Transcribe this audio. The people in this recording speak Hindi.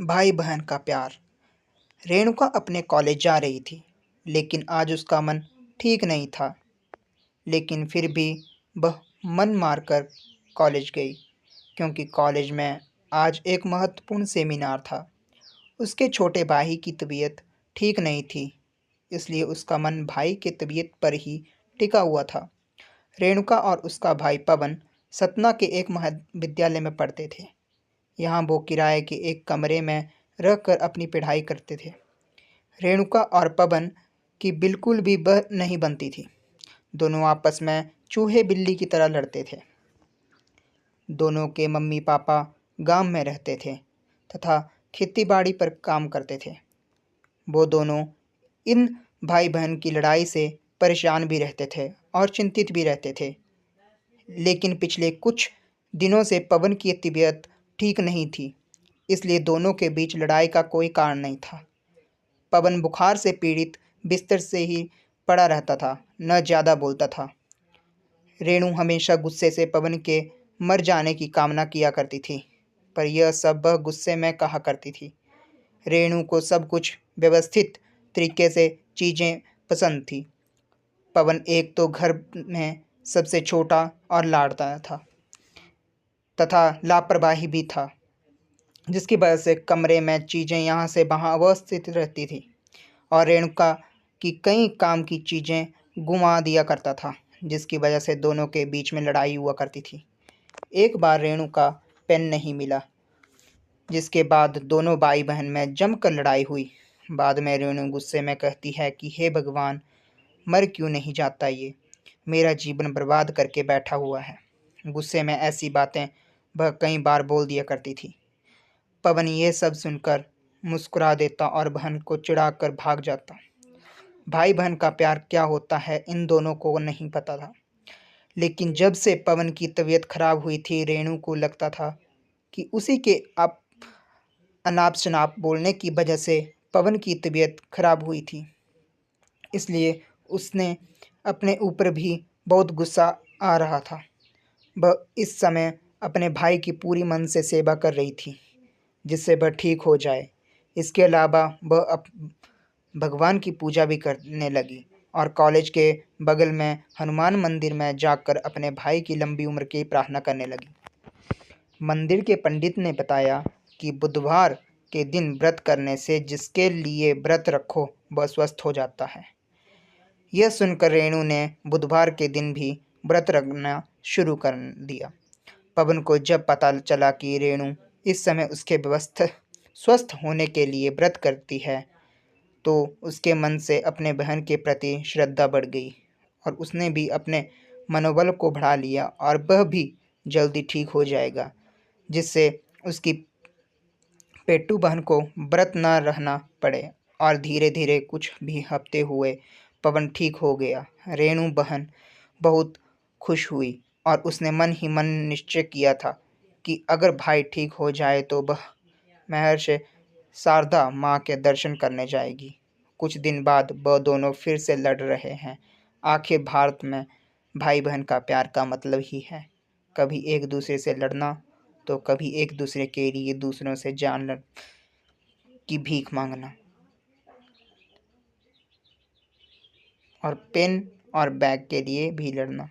भाई बहन का प्यार। रेणुका अपने कॉलेज जा रही थी, लेकिन आज उसका मन ठीक नहीं था। लेकिन फिर भी वह मन मारकर कॉलेज गई, क्योंकि कॉलेज में आज एक महत्वपूर्ण सेमिनार था। उसके छोटे भाई की तबीयत ठीक नहीं थी, इसलिए उसका मन भाई की तबीयत पर ही टिका हुआ था। रेणुका और उसका भाई पवन सतना के एक महाविद्यालय में पढ़ते थे। यहाँ वो किराए के एक कमरे में रहकर अपनी पढ़ाई करते थे। रेणुका और पवन की बिल्कुल भी बह नहीं बनती थी। दोनों आपस में चूहे बिल्ली की तरह लड़ते थे। दोनों के मम्मी पापा गांव में रहते थे तथा खेतीबाड़ी पर काम करते थे। वो दोनों इन भाई बहन की लड़ाई से परेशान भी रहते थे और चिंतित भी रहते थे। लेकिन पिछले कुछ दिनों से पवन की तबीयत ठीक नहीं थी, इसलिए दोनों के बीच लड़ाई का कोई कारण नहीं था। पवन बुखार से पीड़ित बिस्तर से ही पड़ा रहता था, न ज़्यादा बोलता था। रेणु हमेशा गुस्से से पवन के मर जाने की कामना किया करती थी, पर यह सब वह गुस्से में कहा करती थी। रेणु को सब कुछ व्यवस्थित तरीके से चीज़ें पसंद थी। पवन एक तो घर में सबसे छोटा और लाडला था तथा लापरवाही भी था, जिसकी वजह से कमरे में चीज़ें यहाँ से वहाँ अवस्थित रहती थी और रेणुका की कई काम की चीज़ें गुमा दिया करता था, जिसकी वजह से दोनों के बीच में लड़ाई हुआ करती थी। एक बार रेणु का पेन नहीं मिला, जिसके बाद दोनों भाई बहन में जमकर लड़ाई हुई। बाद में रेणु गुस्से में कहती है कि हे भगवान, मर क्यों नहीं जाता ये, मेरा जीवन बर्बाद करके बैठा हुआ है। गुस्से में ऐसी बातें वह कई बार बोल दिया करती थी। पवन ये सब सुनकर मुस्कुरा देता और बहन को चिढ़ाकर भाग जाता। भाई बहन का प्यार क्या होता है इन दोनों को नहीं पता था, लेकिन जब से पवन की तबीयत खराब हुई थी, रेणु को लगता था कि उसी के आप अनाप शनाप बोलने की वजह से पवन की तबीयत खराब हुई थी। इसलिए उसने अपने ऊपर भी बहुत गुस्सा आ रहा था। वह इस समय अपने भाई की पूरी मन से सेवा कर रही थी, जिससे वह ठीक हो जाए। इसके अलावा वह भगवान की पूजा भी करने लगी और कॉलेज के बगल में हनुमान मंदिर में जाकर अपने भाई की लंबी उम्र की प्रार्थना करने लगी। मंदिर के पंडित ने बताया कि बुधवार के दिन व्रत करने से जिसके लिए व्रत रखो वह स्वस्थ हो जाता है। यह सुनकर रेणु ने बुधवार के दिन भी व्रत रखना शुरू कर दिया। पवन को जब पता चला कि रेणु इस समय उसके स्वस्थ होने के लिए व्रत करती है, तो उसके मन से अपने बहन के प्रति श्रद्धा बढ़ गई और उसने भी अपने मनोबल को बढ़ा लिया और वह भी जल्दी ठीक हो जाएगा, जिससे उसकी पेट्टू बहन को व्रत न रहना पड़े। और धीरे धीरे कुछ भी हफ्ते हुए पवन ठीक हो गया। रेणु बहन बहुत खुश हुई और उसने मन ही मन निश्चय किया था कि अगर भाई ठीक हो जाए तो वह महर्षि शारदा माँ के दर्शन करने जाएगी। कुछ दिन बाद वह दोनों फिर से लड़ रहे हैं। आखिर भारत में भाई बहन का प्यार का मतलब ही है कभी एक दूसरे से लड़ना, तो कभी एक दूसरे के लिए दूसरों से जान की भीख मांगना और पेन और बैग के लिए भी लड़ना।